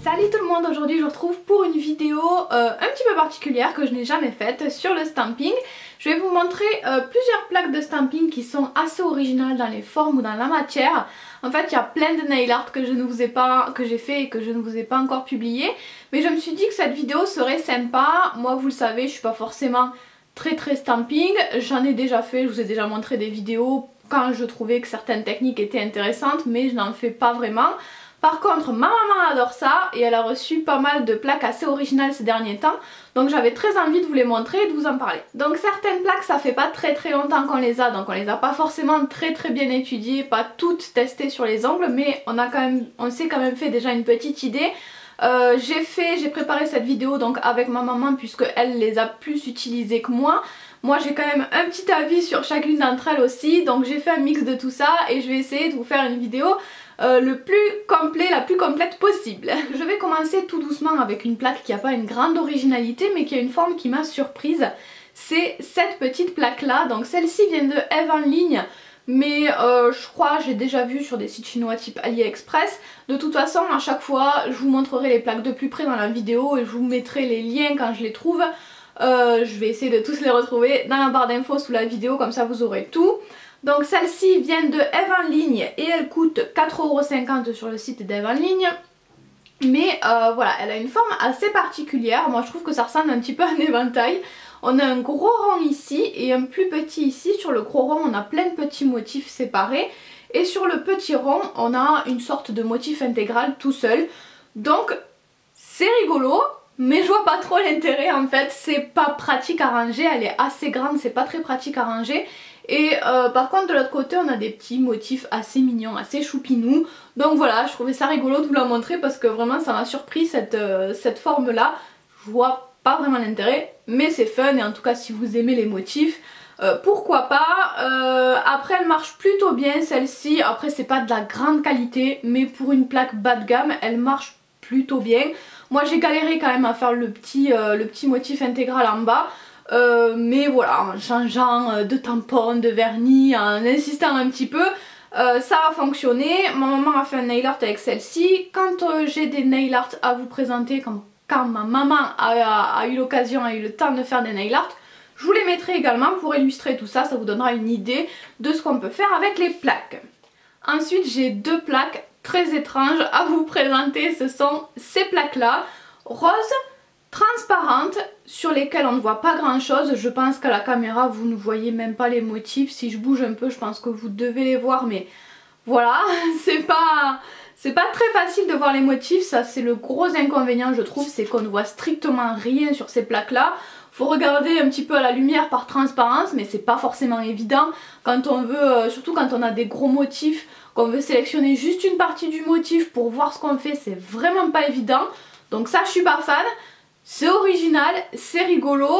Salut tout le monde, aujourd'hui je vous retrouve pour une vidéo un petit peu particulière que je n'ai jamais faite sur le stamping. Je vais vous montrer plusieurs plaques de stamping qui sont assez originales dans les formes ou dans la matière. En fait il y a plein de nail art que j'ai fait et que je ne vous ai pas encore publié. Mais je me suis dit que cette vidéo serait sympa. Moi vous le savez, je suis pas forcément très stamping. J'en ai déjà fait, je vous ai déjà montré des vidéos quand je trouvais que certaines techniques étaient intéressantes, mais je n'en fais pas vraiment. Par contre ma maman adore ça et elle a reçu pas mal de plaques assez originales ces derniers temps, donc j'avais très envie de vous les montrer et de vous en parler. Donc certaines plaques ça fait pas très longtemps qu'on les a, donc on les a pas forcément très bien étudiées, pas toutes testées sur les ongles, mais on s'est quand même fait déjà une petite idée. J'ai préparé cette vidéo donc avec ma maman puisque elle les a plus utilisées que moi. Moi j'ai quand même un petit avis sur chacune d'entre elles aussi, donc j'ai fait un mix de tout ça et je vais essayer de vous faire une vidéo la plus complète possible. Je vais commencer tout doucement avec une plaque qui n'a pas une grande originalité mais qui a une forme qui m'a surprise. C'est cette petite plaque là, donc celle-ci vient de Eve en ligne. Mais je crois j'ai déjà vu sur des sites chinois type AliExpress. De toute façon à chaque fois je vous montrerai les plaques de plus près dans la vidéo et je vous mettrai les liens quand je les trouve. Je vais essayer de tous les retrouver dans la barre d'infos sous la vidéo, comme ça vous aurez tout. Donc celle-ci vient de Eve en ligne et elle coûte 4,50 € sur le site d'Eve en ligne. Mais voilà, elle a une forme assez particulière. Moi je trouve que ça ressemble un petit peu à un éventail. On a un gros rond ici et un plus petit ici. Sur le gros rond on a plein de petits motifs séparés. Et sur le petit rond on a une sorte de motif intégral tout seul. Donc c'est rigolo. Mais je vois pas trop l'intérêt en fait, c'est pas pratique à ranger, elle est assez grande, c'est pas très pratique à ranger. Et par contre de l'autre côté on a des petits motifs assez mignons, assez choupinous. Donc voilà, je trouvais ça rigolo de vous la montrer parce que vraiment ça m'a surpris cette forme là. Je vois pas vraiment l'intérêt, mais c'est fun et en tout cas si vous aimez les motifs, pourquoi pas. Après elle marche plutôt bien celle-ci, après c'est pas de la grande qualité, mais pour une plaque bas de gamme elle marche plutôt bien. Moi j'ai galéré quand même à faire le petit motif intégral en bas. Mais voilà, en changeant de tampon, de vernis, en insistant un petit peu, ça a fonctionné. Ma maman a fait un nail art avec celle-ci. Quand j'ai des nail art à vous présenter, quand ma maman a eu l'occasion, a eu le temps de faire des nail art, je vous les mettrai également pour illustrer tout ça, ça vous donnera une idée de ce qu'on peut faire avec les plaques. Ensuite j'ai deux plaques très étranges à vous présenter, ce sont ces plaques là, roses, transparentes, sur lesquelles on ne voit pas grand chose. Je pense qu'à la caméra vous ne voyez même pas les motifs, si je bouge un peu je pense que vous devez les voir, mais voilà, c'est pas très facile de voir les motifs, ça c'est le gros inconvénient je trouve, c'est qu'on ne voit strictement rien sur ces plaques là. Faut regarder un petit peu à la lumière par transparence, mais c'est pas forcément évident quand on veut, surtout quand on a des gros motifs, qu'on veut sélectionner juste une partie du motif pour voir ce qu'on fait, c'est vraiment pas évident. Donc ça je suis pas fan. C'est original, c'est rigolo,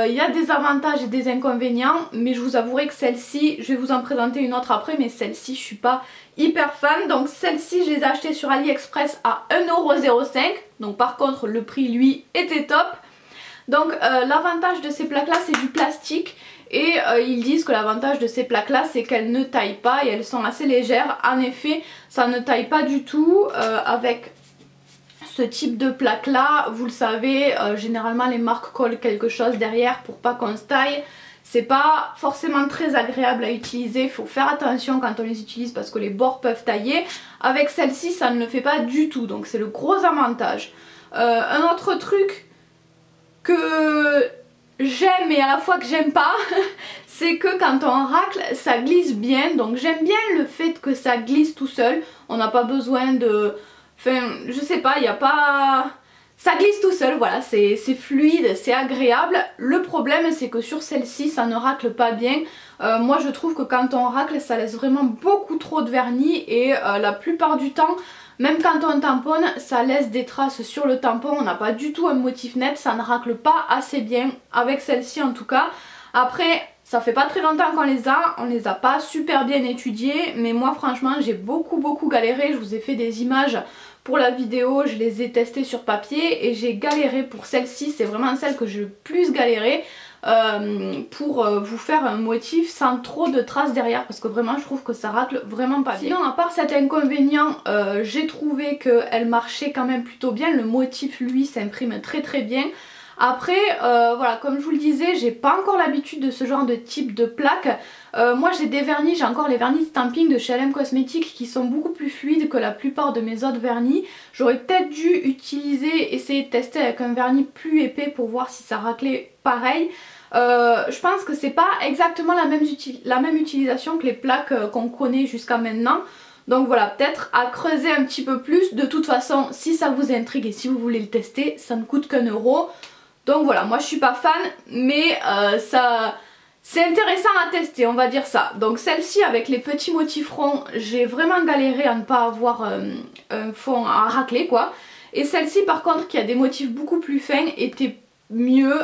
il y a des avantages et des inconvénients, mais je vous avouerai que celle-ci, je vais vous en présenter une autre après, mais celle-ci je suis pas hyper fan. Donc celle-ci je les ai achetées sur AliExpress à 1,05 €, donc par contre le prix lui était top. Donc l'avantage de ces plaques là c'est du plastique et ils disent que l'avantage de ces plaques là c'est qu'elles ne taillent pas et elles sont assez légères. En effet ça ne taille pas du tout avec ce type de plaque là, vous le savez, généralement les marques collent quelque chose derrière pour pas qu'on se taille. C'est pas forcément très agréable à utiliser, il faut faire attention quand on les utilise parce que les bords peuvent tailler. Avec celle-ci ça ne le fait pas du tout, donc c'est le gros avantage. Un autre truc que j'aime et à la fois que j'aime pas c'est que quand on racle ça glisse bien, donc j'aime bien le fait que ça glisse tout seul, on n'a pas besoin de... Enfin je sais pas, il n'y a pas... Ça glisse tout seul, voilà, c'est fluide, c'est agréable. Le problème c'est que sur celle-ci ça ne racle pas bien. Moi je trouve que quand on racle ça laisse vraiment beaucoup trop de vernis et la plupart du temps, même quand on tamponne, ça laisse des traces sur le tampon, on n'a pas du tout un motif net, ça ne racle pas assez bien, avec celle-ci en tout cas. Après, ça fait pas très longtemps qu'on on les a pas super bien étudiées, mais moi franchement j'ai beaucoup galéré, je vous ai fait des images pour la vidéo, je les ai testées sur papier et j'ai galéré pour celle-ci, c'est vraiment celle que j'ai le plus galéré. pour vous faire un motif sans trop de traces derrière, parce que vraiment je trouve que ça racle vraiment pas bien. Sinon à part cet inconvénient, j'ai trouvé qu'elle marchait quand même plutôt bien, le motif lui s'imprime très bien. Après voilà, comme je vous le disais, j'ai pas encore l'habitude de ce genre de type de plaque. Moi j'ai des vernis, j'ai encore les vernis stamping de chez LM Cosmetics qui sont beaucoup plus fluides que la plupart de mes autres vernis. J'aurais peut-être dû essayer de tester avec un vernis plus épais pour voir si ça raclait pareil. Je pense que c'est pas exactement la même utilisation que les plaques qu'on connaît jusqu'à maintenant. Donc voilà, peut-être à creuser un petit peu plus. De toute façon, si ça vous intrigue et si vous voulez le tester, ça ne coûte qu'1 €. Donc voilà, moi je suis pas fan, mais c'est intéressant à tester, on va dire ça. Donc celle-ci avec les petits motifs ronds, j'ai vraiment galéré à ne pas avoir un fond à racler quoi. Et celle-ci par contre qui a des motifs beaucoup plus fins était mieux,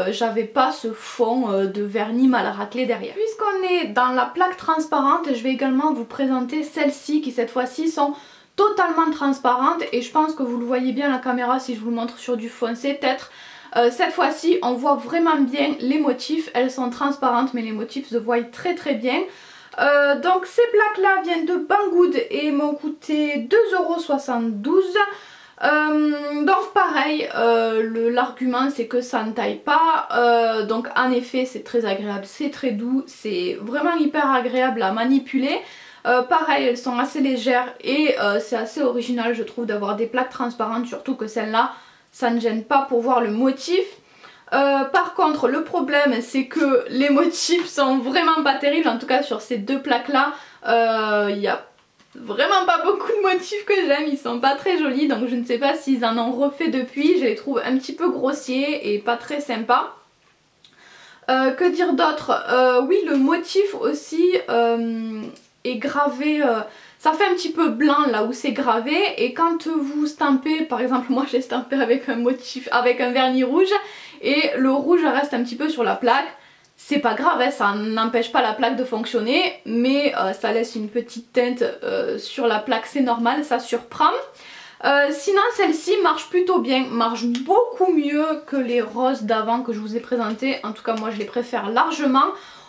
j'avais pas ce fond de vernis mal raclé derrière. Puisqu'on est dans la plaque transparente, je vais également vous présenter celles-ci qui cette fois-ci sont totalement transparentes et je pense que vous le voyez bien à la caméra si je vous le montre sur du foncé peut-être. Cette fois-ci on voit vraiment bien les motifs, elles sont transparentes mais les motifs se voient très bien. Donc ces plaques là viennent de Banggood et m'ont coûté 2,72 €. Donc pareil, l'argument c'est que ça ne taille pas, donc en effet c'est très agréable, c'est très doux, c'est vraiment hyper agréable à manipuler. Pareil, elles sont assez légères et c'est assez original je trouve d'avoir des plaques transparentes, surtout que celle-là ça ne gêne pas pour voir le motif. Par contre le problème c'est que les motifs sont vraiment pas terribles, en tout cas sur ces deux plaques là il y a vraiment pas beaucoup de motifs que j'aime, ils sont pas très jolis donc je ne sais pas s'ils en ont refait depuis, je les trouve un petit peu grossiers et pas très sympas. Que dire d'autre? Oui, le motif aussi est gravé, ça fait un petit peu blanc là où c'est gravé et quand vous stampez, par exemple moi j'ai stampé avec un motif, avec un vernis rouge et le rouge reste un petit peu sur la plaque, c'est pas grave, hein, ça n'empêche pas la plaque de fonctionner mais ça laisse une petite teinte sur la plaque, c'est normal, ça surprend. Sinon celle-ci marche plutôt bien, marche beaucoup mieux que les roses d'avant que je vous ai présenté, en tout cas moi je les préfère largement.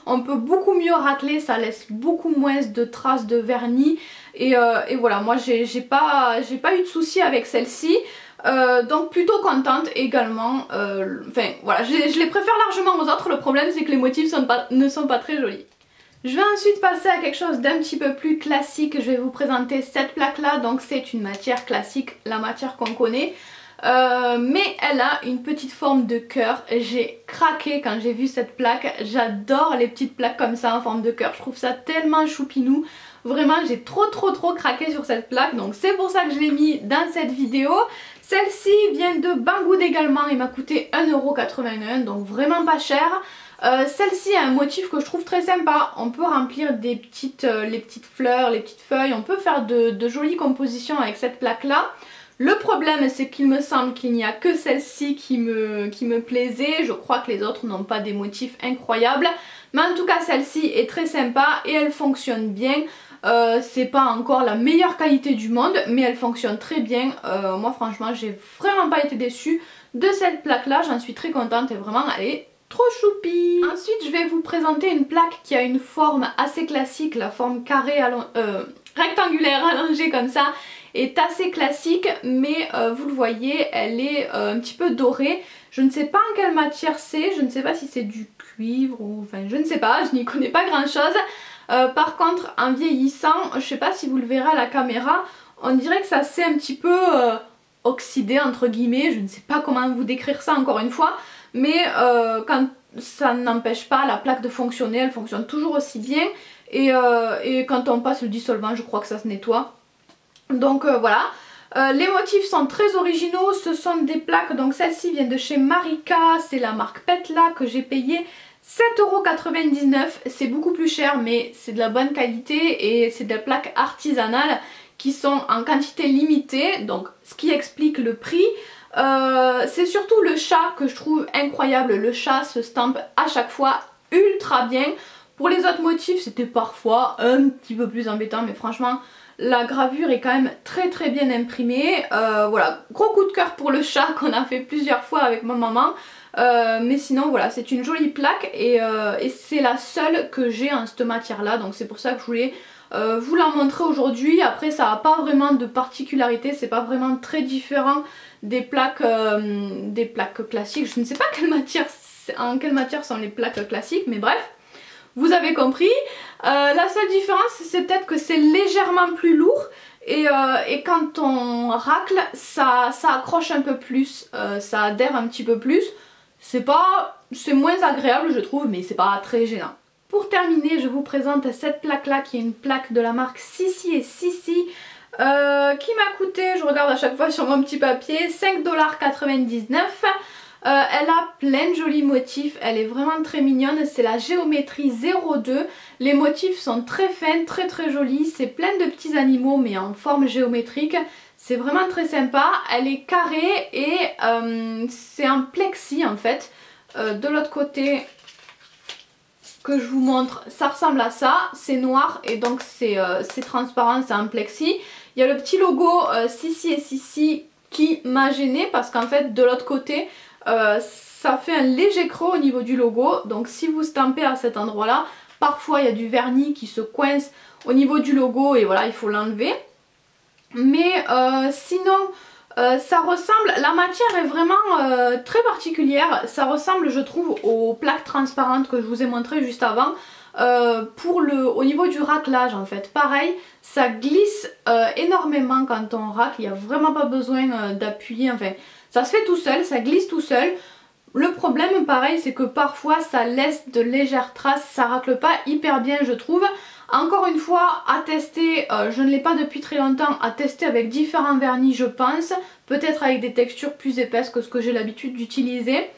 On peut beaucoup mieux racler, ça laisse beaucoup moins de traces de vernis et voilà, moi j'ai pas eu de soucis avec celle-ci. Donc plutôt contente également, enfin voilà, je les préfère largement aux autres, le problème c'est que les motifs ne sont pas très jolis. Je vais ensuite passer à quelque chose d'un petit peu plus classique, je vais vous présenter cette plaque là, donc c'est une matière classique, la matière qu'on connaît. Mais elle a une petite forme de cœur, j'ai craqué quand j'ai vu cette plaque, j'adore les petites plaques comme ça en forme de cœur, je trouve ça tellement choupinou, vraiment j'ai trop craqué sur cette plaque, donc c'est pour ça que je l'ai mis dans cette vidéo. Celle-ci vient de Banggood également, il m'a coûté 1,81 €, donc vraiment pas cher. Celle-ci a un motif que je trouve très sympa, on peut remplir les petites fleurs, les petites feuilles, on peut faire de jolies compositions avec cette plaque là. Le problème c'est qu'il me semble qu'il n'y a que celle-ci qui me plaisait, je crois que les autres n'ont pas des motifs incroyables, mais en tout cas celle-ci est très sympa et elle fonctionne bien. C'est pas encore la meilleure qualité du monde mais elle fonctionne très bien, moi franchement j'ai vraiment pas été déçue de cette plaque là, j'en suis très contente et vraiment elle est trop choupi. Ensuite je vais vous présenter une plaque qui a une forme assez classique, la forme carrée rectangulaire allongée comme ça est assez classique mais vous le voyez elle est un petit peu dorée, je ne sais pas en quelle matière c'est, je ne sais pas si c'est du cuivre ou enfin je ne sais pas, je n'y connais pas grand chose. Par contre en vieillissant, je sais pas si vous le verrez à la caméra, on dirait que ça s'est un petit peu oxydé entre guillemets, je ne sais pas comment vous décrire ça encore une fois, mais quand ça n'empêche pas la plaque de fonctionner, elle fonctionne toujours aussi bien et quand on passe le dissolvant je crois que ça se nettoie. Donc voilà. Les motifs sont très originaux, ce sont des plaques, donc celle-ci vient de chez Marika, c'est la marque Petla que j'ai payé 7,99 €, c'est beaucoup plus cher mais c'est de la bonne qualité et c'est des plaques artisanales qui sont en quantité limitée, donc ce qui explique le prix. C'est surtout le chat que je trouve incroyable, le chat se stampe à chaque fois ultra bien. Pour les autres motifs c'était parfois un petit peu plus embêtant, mais franchement la gravure est quand même très très bien imprimée. Voilà, gros coup de cœur pour le chat qu'on a fait plusieurs fois avec ma maman. Mais sinon voilà, c'est une jolie plaque et c'est la seule que j'ai en cette matière là, donc c'est pour ça que je voulais vous la montrer aujourd'hui. Après ça n'a pas vraiment de particularité, c'est pas vraiment très différent des plaques classiques. Je ne sais pas en quelle matière sont les plaques classiques, mais bref, vous avez compris. La seule différence c'est peut-être que c'est légèrement plus lourd et quand on racle ça accroche un peu plus, ça adhère un petit peu plus. C'est moins agréable je trouve, mais c'est pas très gênant. Pour terminer, je vous présente cette plaque là qui est une plaque de la marque Sissi & Sissi qui m'a coûté, je regarde à chaque fois sur mon petit papier, 5,99 $. Elle a plein de jolis motifs, elle est vraiment très mignonne, c'est la géométrie 02. Les motifs sont très fins, très très jolis, c'est plein de petits animaux mais en forme géométrique. C'est vraiment très sympa, elle est carrée et c'est en plexi en fait. De l'autre côté que je vous montre, ça ressemble à ça, c'est noir et donc c'est transparent, c'est en plexi. Il y a le petit logo Sissi & Sissi qui m'a gênée parce qu'en fait de l'autre côté ça fait un léger creux au niveau du logo, donc si vous stampez à cet endroit là, parfois il y a du vernis qui se coince au niveau du logo et voilà, il faut l'enlever. Mais sinon ça ressemble, la matière est vraiment très particulière, ça ressemble je trouve aux plaques transparentes que je vous ai montré juste avant. Au niveau du raclage en fait, pareil, ça glisse énormément quand on racle, il n'y a vraiment pas besoin d'appuyer, enfin ça se fait tout seul, ça glisse tout seul. Le problème pareil c'est que parfois ça laisse de légères traces, ça racle pas hyper bien je trouve. Encore une fois à tester, je ne l'ai pas depuis très longtemps, à tester avec différents vernis je pense, peut-être avec des textures plus épaisses que ce que j'ai l'habitude d'utiliser.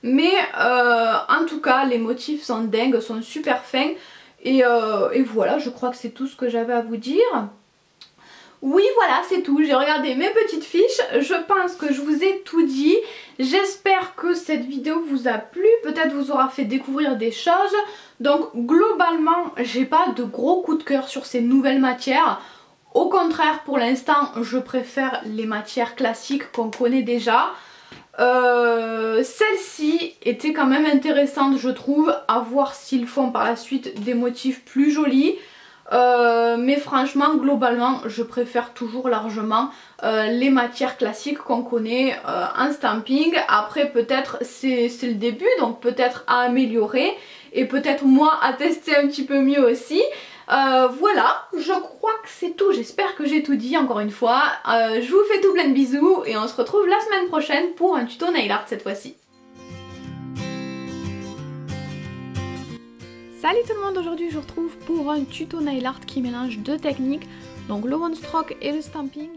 Mais en tout cas les motifs sont dingues, sont super fins et voilà, je crois que c'est tout ce que j'avais à vous dire. Oui voilà, c'est tout, j'ai regardé mes petites fiches, je pense que je vous ai tout dit. J'espère que cette vidéo vous a plu, peut-être vous aura fait découvrir des choses. Donc globalement j'ai pas de gros coup de cœur sur ces nouvelles matières. Au contraire, pour l'instant je préfère les matières classiques qu'on connaît déjà. Celle-ci était quand même intéressante je trouve, à voir s'ils font par la suite des motifs plus jolis. Mais franchement globalement je préfère toujours largement les matières classiques qu'on connaît en stamping. Après peut-être c'est le début, donc peut-être à améliorer et peut-être moi à tester un petit peu mieux aussi. Voilà, je crois que c'est tout, j'espère que j'ai tout dit encore une fois. Je vous fais tout plein de bisous et on se retrouve la semaine prochaine pour un tuto nail art cette fois-ci. Salut tout le monde, aujourd'hui je vous retrouve pour un tuto nail art qui mélange deux techniques, donc le one stroke et le stamping.